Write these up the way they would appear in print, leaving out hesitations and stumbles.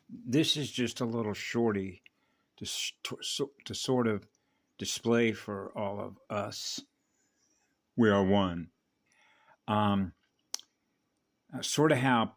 This is just a little shorty to sort of display for all of us. We are one. Um, Sort of how,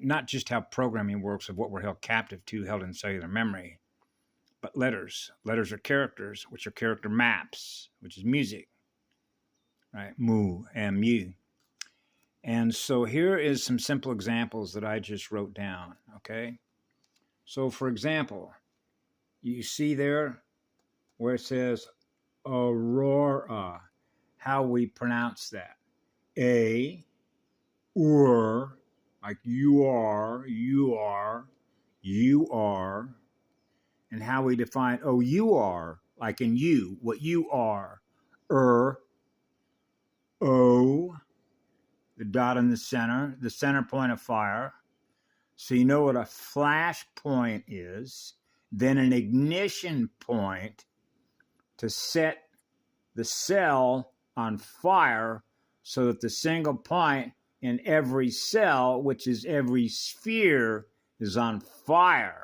not just how programming works of what we're held captive to, held in cellular memory, but letters. Letters are characters, which are character maps, which is music, right? Mu, M-U. And so here is some simple examples that I just wrote down, okay? So for example, you see there where it says Aurora, how we pronounce that. A, or, like you are, and how we define, oh, you are, like in you, what you are. O, the dot in the center point of fire. So you know what a flash point is, then an ignition point to set the cell on fire so that the single point in every cell, which is every sphere, is on fire.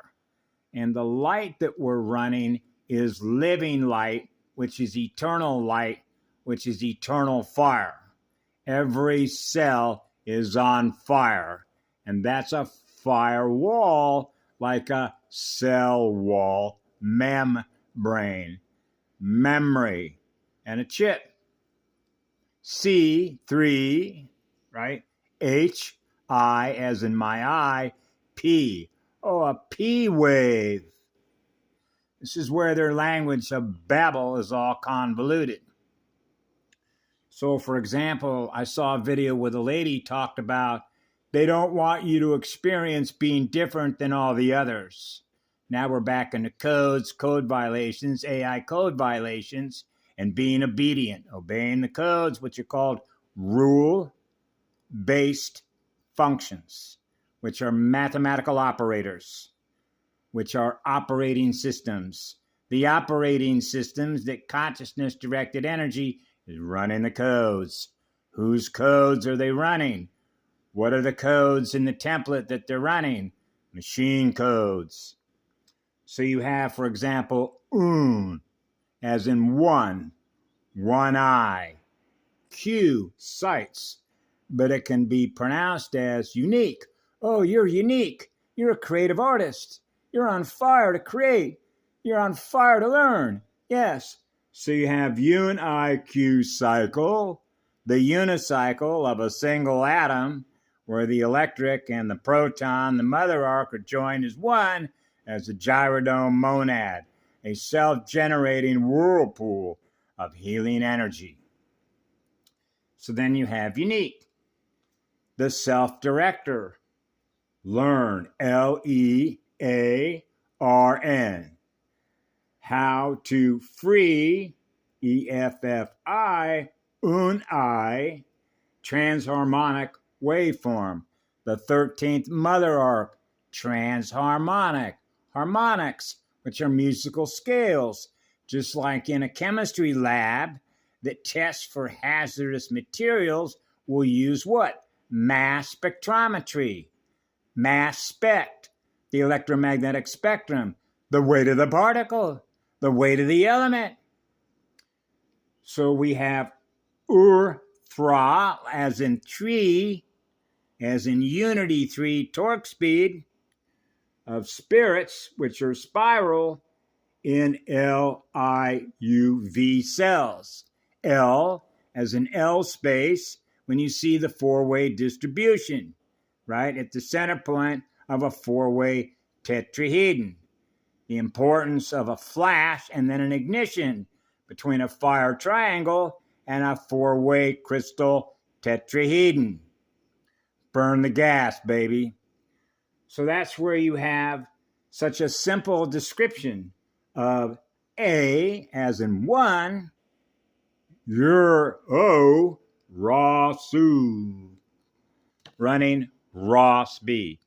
And the light that we're running is living light, which is eternal light, which is eternal fire. Every cell is on fire. And that's a firewall, like a cell wall, membrane, memory, and a chip. C3, right? H-I, as in my eye, P. Oh, a P wave. This is where their language of Babel is all convoluted. So, for example, I saw a video where the lady talked about they don't want you to experience being different than all the others. Now we're back into codes, code violations, AI code violations, and being obedient, obeying the codes, which are called rule-based functions, which are mathematical operators, which are operating systems. The operating systems that consciousness-directed energy is running the codes. Whose codes are they running? What are the codes in the template that they're running? Machine codes. So you have, for example, un, as in one eye. Q, sights, but it can be pronounced as unique. Oh, you're unique. You're a creative artist. You're on fire to create. You're on fire to learn. Yes. So you have un-I-Q cycle, the unicycle of a single atom, where the electric and the proton, the mother arc, are joined as one, as a gyrodome monad, a self-generating whirlpool of healing energy. So then you have unique, the self-director, learn, L-E-A-R-N. How to free, E-F-F-I, un-I, transharmonic waveform. The 13th mother arc, transharmonic, harmonics, which are musical scales, just like in a chemistry lab that tests for hazardous materials, will use what? Mass spectrometry, mass spect, the electromagnetic spectrum, the weight of the particle, the weight of the element. So we have URTH, as in tree, as in unity 3 torque speed of spirits, which are spiral, in LIUV cells. L, as in L space, when you see the four-way distribution, right, at the center point of a four-way tetrahedron. The importance of a flash and then an ignition between a fire triangle and a four-way crystal tetrahedron. Burn the gas, baby. So that's where you have such a simple description of A, as in one, your O, raw su, running raw speed.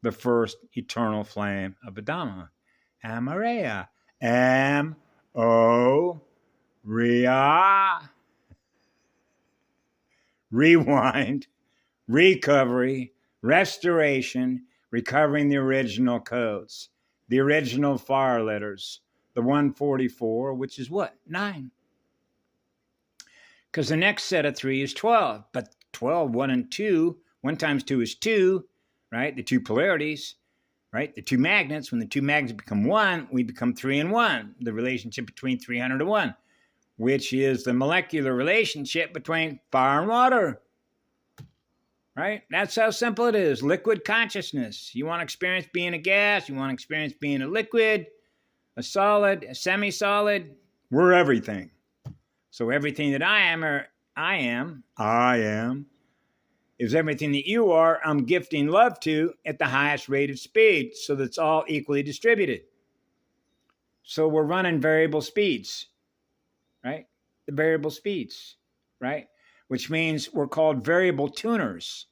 The first eternal flame of Adama. Amaria. M-O-Ria. Rewind, recovery, restoration, recovering the original codes, the original fire letters, the 144, which is what? 9. Because the next set of 3 is 12, but 12, 1 and 2, 1 times 2 is 2, right? The 2 polarities, right? The 2 magnets. When the 2 magnets become 1, we become 3 and 1, the relationship between 300 and 1, which is the molecular relationship between fire and water, right? That's how simple it is. Liquid consciousness. You want to experience being a gas, you want to experience being a liquid, a solid, a semi-solid, we're everything. So everything that I am, is everything that you are, I'm gifting love to at the highest rate of speed, so that's all equally distributed. So we're running variable speeds, right? The variable speeds, right? Which means we're called variable tuners.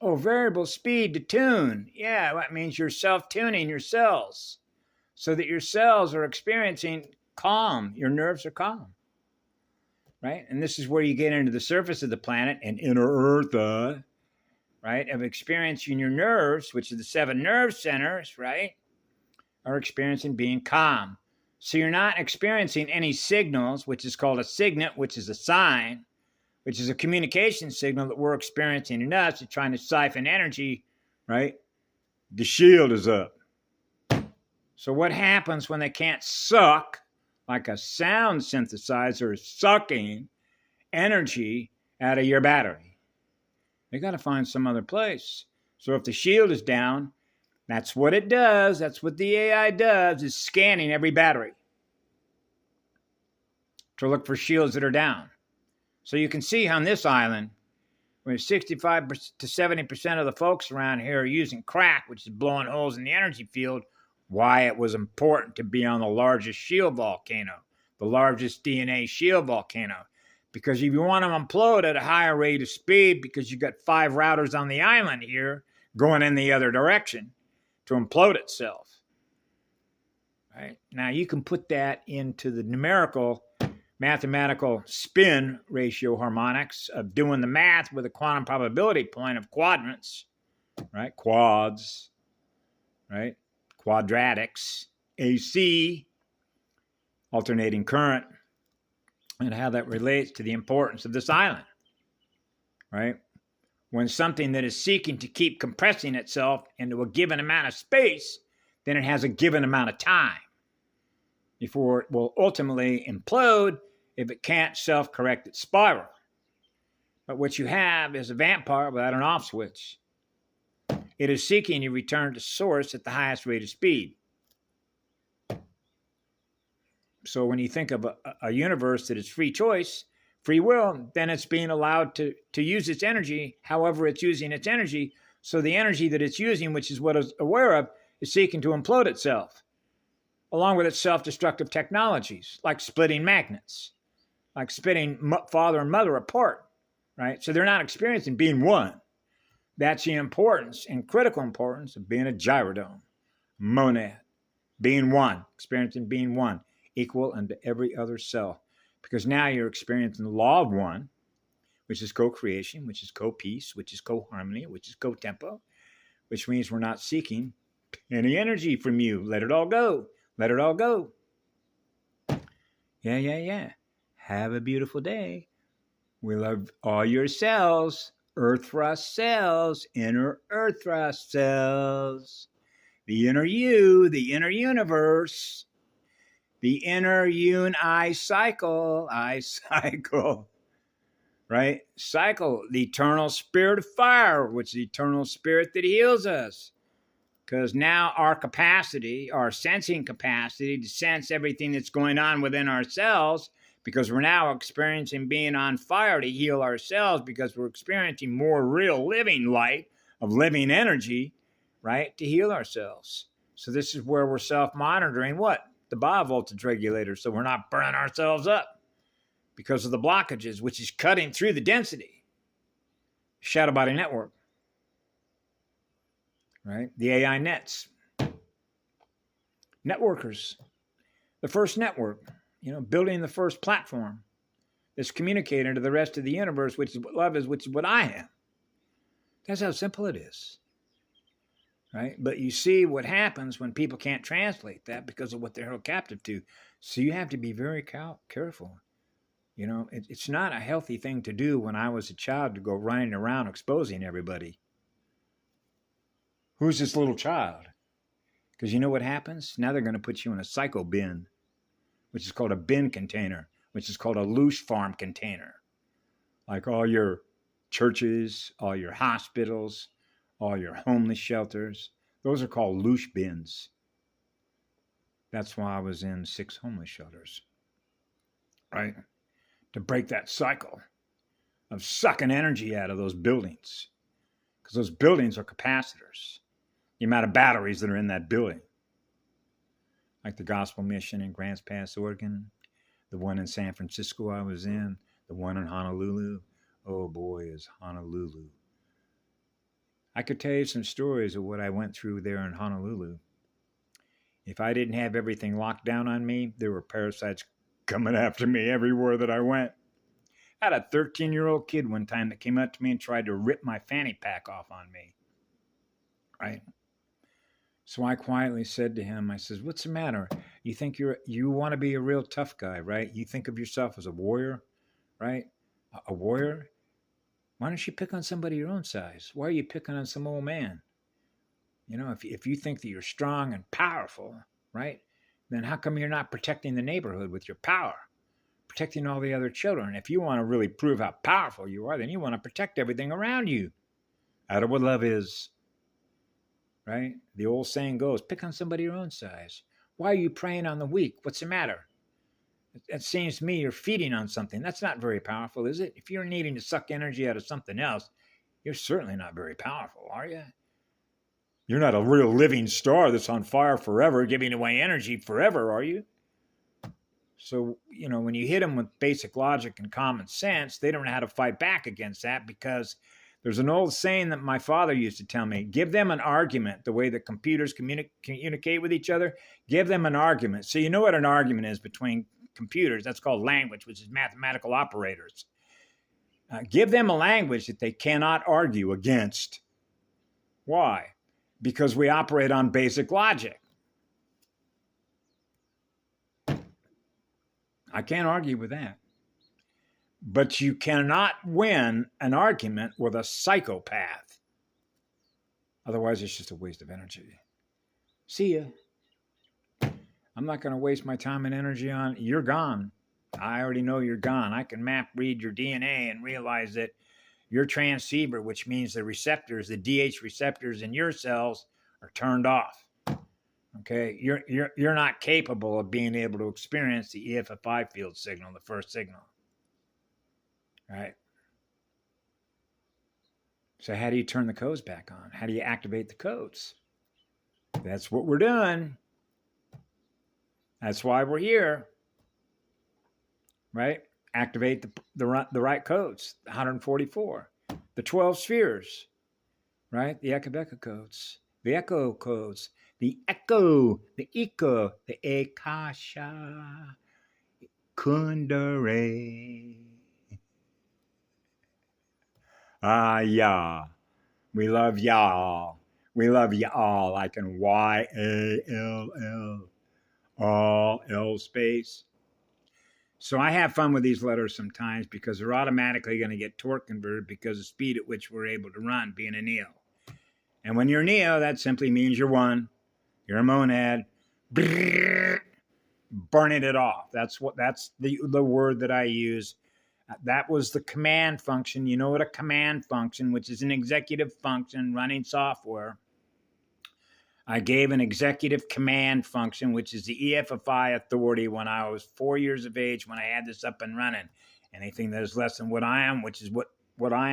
Oh, variable speed to tune. Yeah, that means you're self-tuning your cells so that your cells are experiencing calm. Your nerves are calm. Right? And this is where you get into the surface of the planet and inner earth, right? Of experiencing your nerves, which are the 7 nerve centers, right? Are experiencing being calm. So you're not experiencing any signals, which is called a signet, which is a sign, which is a communication signal that we're experiencing in us. It's trying to siphon energy, right? The shield is up. So what happens when they can't suck, like a sound synthesizer is sucking energy out of your battery? They got to find some other place. So if the shield is down, that's what it does. That's what the AI does, is scanning every battery to look for shields that are down. So you can see on this island, where 65 to 70% of the folks around here are using crack, which is blowing holes in the energy field, why it was important to be on the largest shield volcano, the largest DNA shield volcano. Because if you want to implode at a higher rate of speed, because you've got 5 routers on the island here going in the other direction to implode itself. Right? Now you can put that into the numerical, mathematical spin ratio harmonics of doing the math with a quantum probability point of quadrants, right? Quads, right? Quadratics, AC, alternating current, and how that relates to the importance of this island, right? When something that is seeking to keep compressing itself into a given amount of space, then it has a given amount of time before it will ultimately implode if it can't self-correct its spiral. But what you have is a vampire without an off switch. It is seeking to return to source at the highest rate of speed. So when you think of a universe that is free choice, free will, then it's being allowed to use its energy however it's using its energy. So the energy that it's using, which is what it's aware of, is seeking to implode itself, along with its self-destructive technologies, like splitting magnets, like splitting father and mother apart, right? So they're not experiencing being one. That's the importance and critical importance of being a gyrodome, monad, being one, experiencing being one, equal unto every other self. Because now you're experiencing the law of one, which is co-creation, which is co-peace, which is co-harmony, which is co-tempo, which means we're not seeking any energy from you. Let it all go. Let it all go. Yeah. Have a beautiful day. We love all your cells. Earth thrust cells, inner earth thrust cells, the inner you, the inner universe, the inner I cycle, right? Cycle, the eternal spirit of fire, which is the eternal spirit that heals us. Because now our capacity, our sensing capacity to sense everything that's going on within ourselves, because we're now experiencing being on fire to heal ourselves, because we're experiencing more real living light of living energy, right, to heal ourselves. So this is where we're self-monitoring what? The biovoltage regulator, so we're not burning ourselves up because of the blockages, which is cutting through the density. Shadow body network, right? The AI nets. Networkers. The first network. Building the first platform that's communicating to the rest of the universe, which is what love is, which is what I am. That's how simple it is. right? But you see what happens when people can't translate that because of what they're held captive to. So you have to be very careful. You know, it's not a healthy thing to do when I was a child to go running around exposing everybody. Who's this little child? Because you know what happens? Now they're going to put you in a psycho bin, which is called a bin container, which is called a loose farm container. Like all your churches, all your hospitals, all your homeless shelters, those are called loose bins. That's why I was in 6 homeless shelters, right? To break that cycle of sucking energy out of those buildings. Because those buildings are capacitors. The amount of batteries that are in that building. Like the Gospel Mission in Grants Pass, Oregon. The one in San Francisco I was in. The one in Honolulu. Oh boy, is Honolulu. I could tell you some stories of what I went through there in Honolulu. If I didn't have everything locked down on me, there were parasites coming after me everywhere that I went. I had a 13-year-old kid one time that came up to me and tried to rip my fanny pack off on me. Right? So I quietly said to him, I says, what's the matter? You think you want to be a real tough guy, right? You think of yourself as a warrior, right? A warrior? Why don't you pick on somebody your own size? Why are you picking on some old man? You know, if you think that you're strong and powerful, right? Then how come you're not protecting the neighborhood with your power? Protecting all the other children. If you want to really prove how powerful you are, then you want to protect everything around you. Out of what love is. Right? The old saying goes, pick on somebody your own size. Why are you preying on the weak? What's the matter? It seems to me you're feeding on something. That's not very powerful, is it? If you're needing to suck energy out of something else, you're certainly not very powerful, are you? You're not a real living star that's on fire forever, giving away energy forever, are you? So, you know, when you hit them with basic logic and common sense, they don't know how to fight back against that because there's an old saying that my father used to tell me, give them an argument the way that computers communicate with each other. Give them an argument. So you know what an argument is between computers. That's called language, which is mathematical operators. Give them a language that they cannot argue against. Why? Because we operate on basic logic. I can't argue with that. But you cannot win an argument with a psychopath. Otherwise, it's just a waste of energy. See ya. I'm not going to waste my time and energy on, you're gone. I already know you're gone. I can map read your DNA and realize that your transceiver, which means the receptors, the DH receptors in your cells, are turned off. Okay, you're not capable of being able to experience the EFFI field signal, the first signal. Right? So how do you turn the codes back on? How do you activate the codes? That's what we're doing. That's why we're here. Right? Activate the right codes, 144, the 12 spheres, right? The Ekabeka codes, the echo codes, the echo, the eco, the Akasha, Kundare. Yeah. We love y'all. We love y'all like in YALL, all L space. So I have fun with these letters sometimes because they're automatically going to get torque converted because of the speed at which we're able to run being a Neo. And when you're Neo, that simply means you're one. You're a monad. Burning it off. That's the word that I use. That was the command function. You know what a command function, which is an executive function running software. I gave an executive command function, which is the EFFI authority when I was 4 years of age when I had this up and running. Anything that is less than what I am, which is what I am.